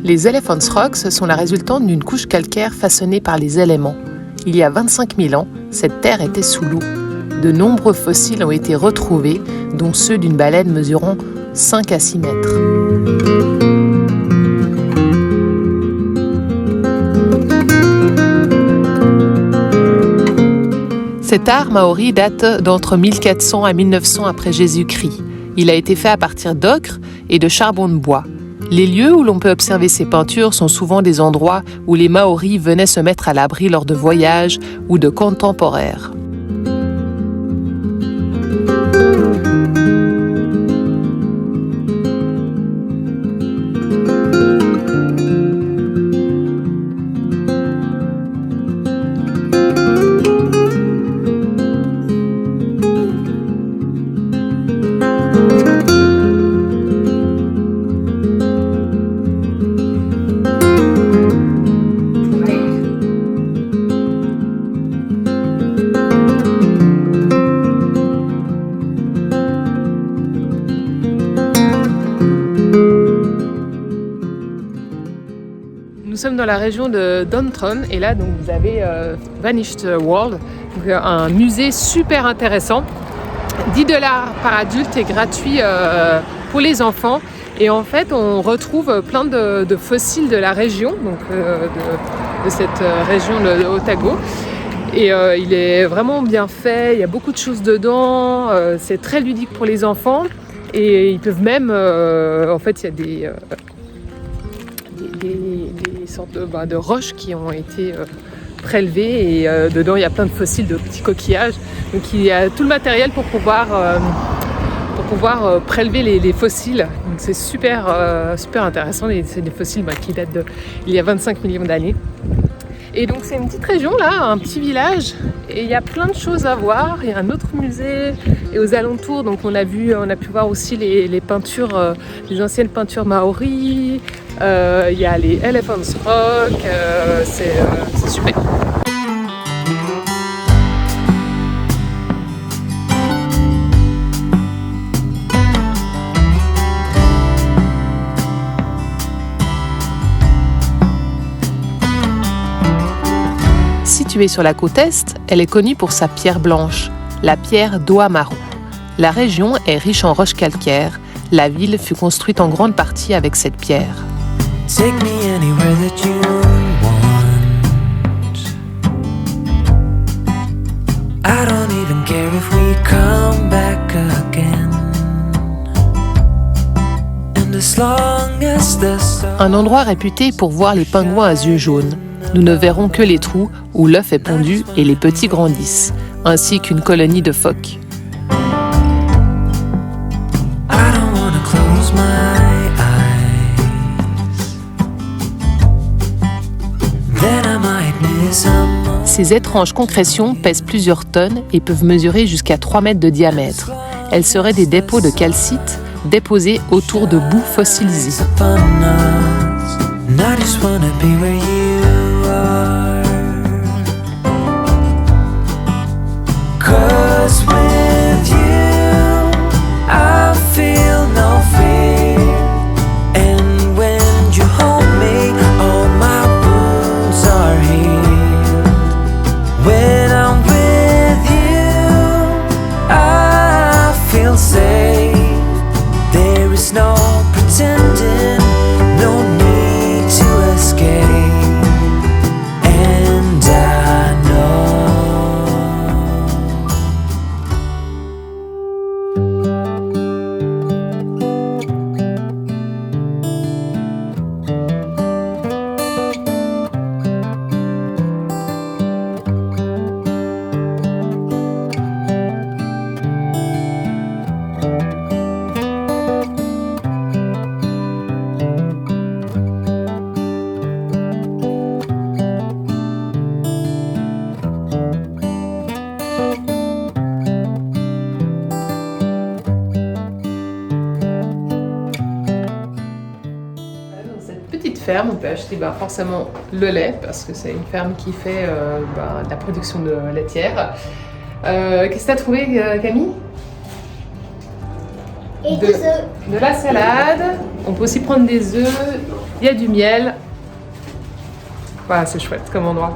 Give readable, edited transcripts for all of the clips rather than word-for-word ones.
Les Elephants Rocks sont la résultante d'une couche calcaire façonnée par les éléments. Il y a 25 000 ans, cette terre était sous l'eau. De nombreux fossiles ont été retrouvés, dont ceux d'une baleine mesurant 5 à 6 mètres. Cet art maori date d'entre 1400 à 1900 après Jésus-Christ. Il a été fait à partir d'ocre et de charbon de bois. Les lieux où l'on peut observer ces peintures sont souvent des endroits où les Maoris venaient se mettre à l'abri lors de voyages ou de camps temporaires. Nous sommes dans la région de Downtown et là donc, vous avez Vanished World, donc, un musée super intéressant, 10 $ par adulte et gratuit pour les enfants. Et en fait on retrouve plein de fossiles de la région, donc de cette région de Otago. Et il est vraiment bien fait, il y a beaucoup de choses dedans, c'est très ludique pour les enfants. Et ils peuvent même, en fait il y a des sortes de roches qui ont été prélevées et dedans il y a plein de fossiles de petits coquillages. Donc il y a tout le matériel pour pouvoir prélever les fossiles. Donc c'est super intéressant. C'est des fossiles qui datent d'il y a 25 millions d'années. Et donc c'est une petite région là, un petit village, et il y a plein de choses à voir. Il y a un autre musée et aux alentours, donc on a pu voir aussi les peintures, les anciennes peintures maoris. Il y a les Elephants Rock, c'est super. Située sur la côte est, elle est connue pour sa pierre blanche, la pierre d'Oamaru. La région est riche en roches calcaires. La ville fut construite en grande partie avec cette pierre. Take me anywhere that you want. I don't even care if we come back again. And as long as the sun... Un endroit réputé pour voir les pingouins à yeux jaunes. Nous ne verrons que les trous où l'œuf est pondu et les petits grandissent, ainsi qu'une colonie de phoques. Ces étranges concrétions pèsent plusieurs tonnes et peuvent mesurer jusqu'à 3 mètres de diamètre. Elles seraient des dépôts de calcite déposés autour de boues fossilisées. Ferme, on peut acheter forcément le lait parce que c'est une ferme qui fait de la production de laitière. Qu'est-ce que tu as trouvé, Camille? Et des œufs. De la salade. On peut aussi prendre des œufs. Il y a du miel. Voilà, c'est chouette comme endroit.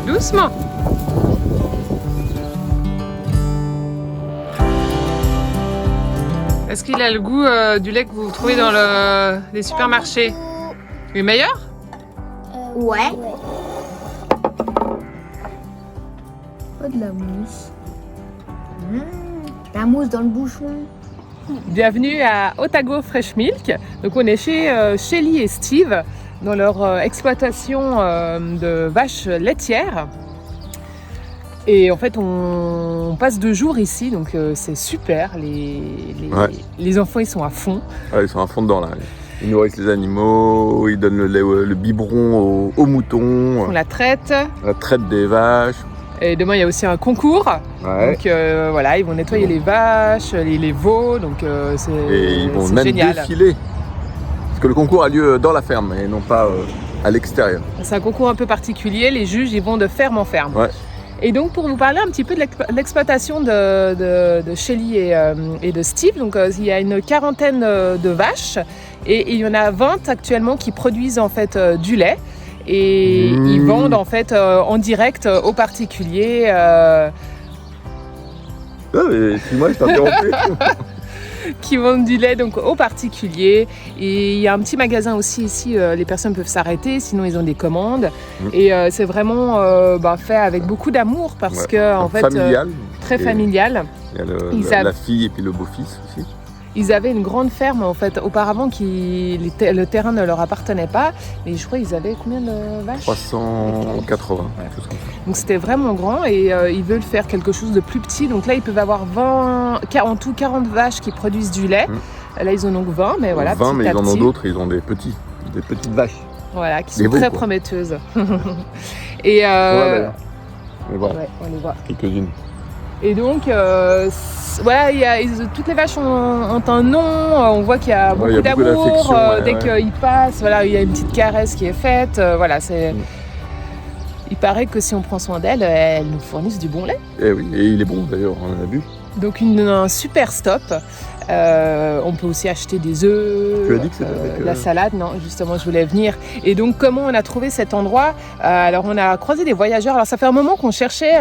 Doucement. Est-ce qu'il a le goût du lait que vous trouvez dans les supermarchés? Il est meilleur? Ouais. Oh, de la mousse. La mousse dans le bouchon. Bienvenue à Otago Fresh Milk. Donc on est chez Shelly et Steve dans leur exploitation de vaches laitières. Et en fait on passe 2 jours ici, donc c'est super. Les enfants ils sont à fond. Ouais, ils sont à fond dedans là. Ils nourrissent les animaux, ils donnent le biberon aux moutons. On la traite. La traite des vaches. Et demain il y a aussi un concours. Ouais. Donc voilà, ils vont nettoyer les vaches, les veaux, donc c'est génial. Et ils vont même défiler. Parce que le concours a lieu dans la ferme et non pas à l'extérieur. C'est un concours un peu particulier, les juges ils vont de ferme en ferme. Ouais. Et donc pour vous parler un petit peu de l'exploitation de Shelly et de Steve, donc il y a une quarantaine de vaches et il y en a 20 actuellement qui produisent en fait du lait. Et ils vendent en fait en direct aux particuliers. Ah, mais excuse-moi, je t'ai interrompu. Qui vendent du lait donc aux particuliers. Et il y a un petit magasin aussi ici, les personnes peuvent s'arrêter, sinon ils ont des commandes. Et c'est vraiment fait avec beaucoup d'amour parce que en fait familial. Très familial. Il y a la fille et puis le beau-fils aussi. Ils avaient une grande ferme en fait auparavant le terrain ne leur appartenait pas, mais je crois qu'ils avaient combien de vaches? 380, quelque chose comme ça. Donc c'était vraiment grand et ils veulent faire quelque chose de plus petit. Donc là ils peuvent avoir en tout 40 vaches qui produisent du lait. Là ils en ont 20, mais voilà. 20, mais ils en ont petit. d'autres, ils ont des petites vaches. Voilà, qui sont très prometteuses. Et d'ailleurs. On les voit. Ouais, on les voit. Quelques-unes. Et donc, voilà, toutes les vaches ont un nom, on voit qu'il y a beaucoup d'amour, dès qu'ils passent, voilà, il y a une petite caresse qui est faite, voilà, c'est... Il paraît que si on prend soin d'elles, elles nous fournissent du bon lait. Et oui, et il est bon d'ailleurs, on en a bu. Donc un super stop. On peut aussi acheter des œufs, tu as dit que c'était avec, la salade, non, justement je voulais venir. Et donc comment on a trouvé cet endroit? Alors on a croisé des voyageurs, alors ça fait un moment qu'on cherchait,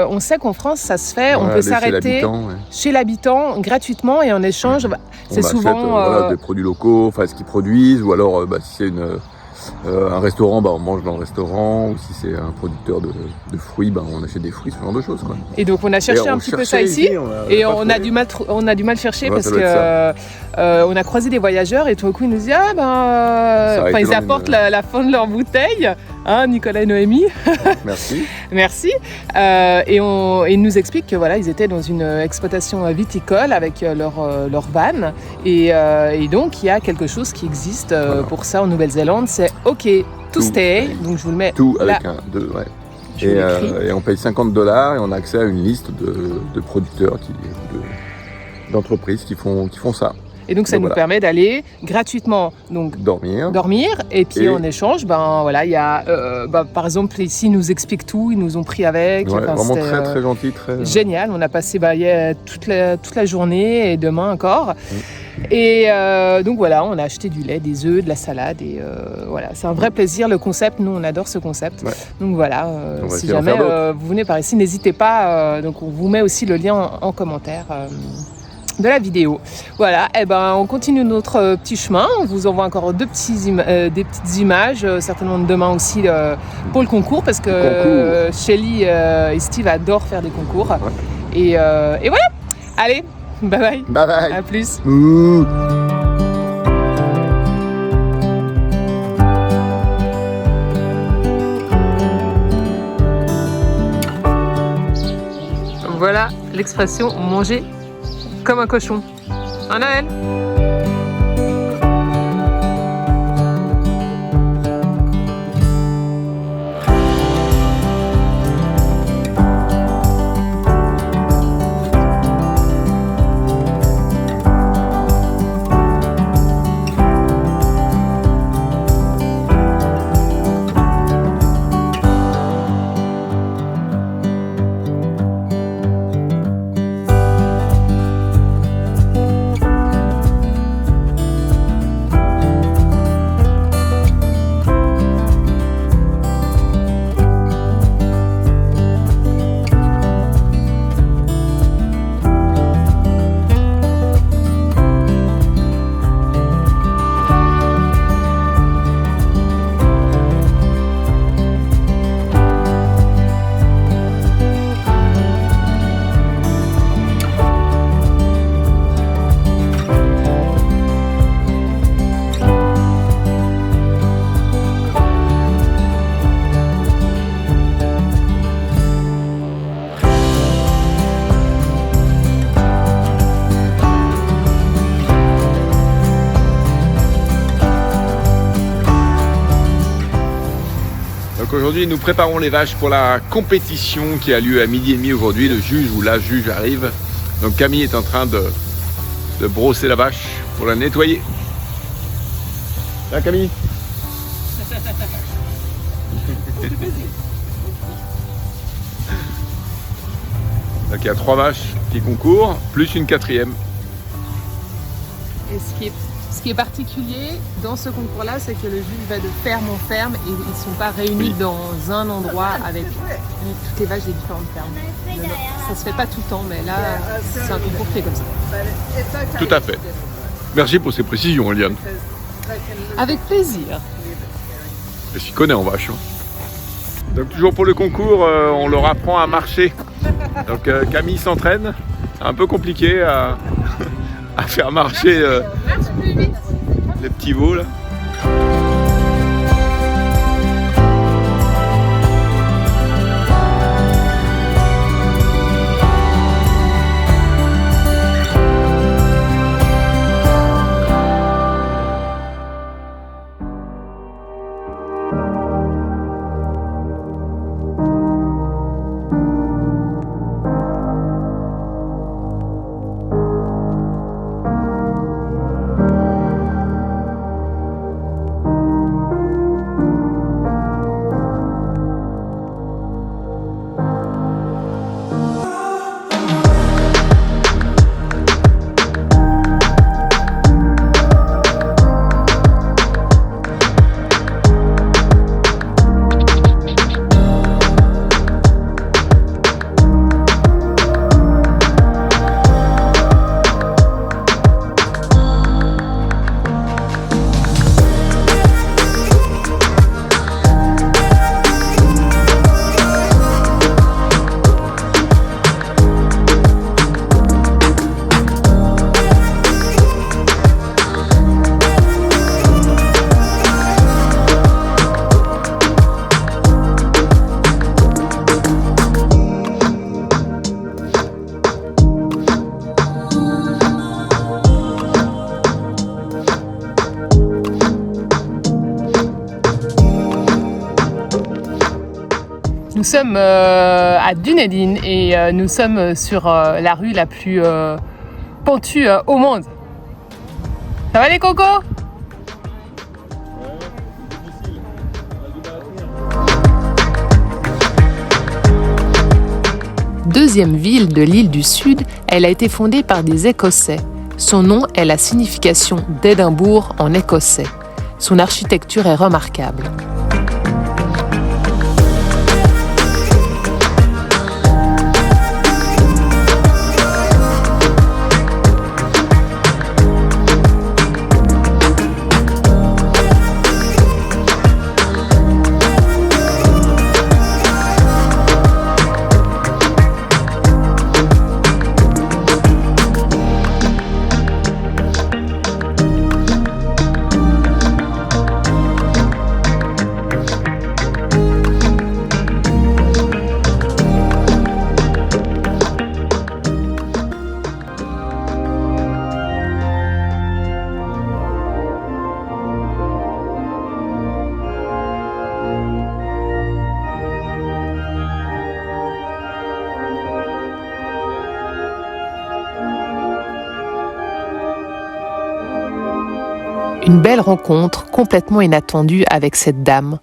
on sait qu'en France ça se fait, on peut s'arrêter chez l'habitant gratuitement et en échange, c'est souvent... des produits locaux, enfin ce qu'ils produisent, ou alors si c'est un restaurant, on mange dans le restaurant, ou si c'est un producteur de fruits, on achète des fruits, ce genre de choses, quoi. Et donc on a cherché un petit peu ça ici, et on a du mal chercher parce que on a croisé des voyageurs et tout d'un coup ils nous disent ils apportent la fin de leur bouteille, hein, Nicolas et Noémie. Merci. Merci. Et ils nous expliquent que voilà, ils étaient dans une exploitation viticole avec leur van et donc il y a quelque chose qui existe pour ça en Nouvelle-Zélande, c'est OK to stay. Donc je vous le mets tout là. Avec un 2, ouais. Et on paye $50 et on a accès à une liste de producteurs, d'entreprises qui font ça. Et donc ça nous permet d'aller gratuitement dormir et puis en échange il y a par exemple ici ils nous expliquent tout, ils nous ont pris avec, vraiment très très gentil, très génial. On a passé toute la journée et demain encore. Et donc voilà, on a acheté du lait, des œufs, de la salade et voilà, c'est un vrai plaisir le concept, nous on adore ce concept. Donc voilà, si jamais vous venez par ici, n'hésitez pas, donc on vous met aussi le lien en commentaire de la vidéo. Voilà, on continue notre petit chemin, on vous envoie encore des petites images, certainement demain aussi pour le concours parce que Shelly et Steve adorent faire des concours. Et voilà, allez, bye bye. Bye bye. À plus. Voilà l'expression manger comme un cochon. Un Noël. aujourd'hui nous préparons les vaches pour la compétition qui a lieu à 12h30 aujourd'hui. Le juge ou la juge arrive. Donc Camille est en train de brosser la vache pour la nettoyer. Là Camille. Donc il y a 3 vaches qui concourent, plus une 4e. Et ce qui est particulier dans ce concours-là, c'est que le juge va de ferme en ferme et ils ne sont pas réunis dans un endroit avec toutes les vaches des différentes fermes. Ça se fait pas tout le temps, mais là, c'est un concours qui est comme ça. Tout à fait. Merci pour ces précisions, Eliane. Avec plaisir. Je s'y connais en vache. Donc toujours pour le concours, on leur apprend à marcher. Donc Camille s'entraîne. C'est un peu compliqué à faire marcher les petits veaux là. Nous sommes à Dunedin et nous sommes sur la rue la plus pentue au monde. Ça va les cocos? Deuxième ville de l'île du Sud, elle a été fondée par des Écossais. Son nom est la signification d'Édimbourg en écossais. Son architecture est remarquable. Une belle rencontre complètement inattendue avec cette dame,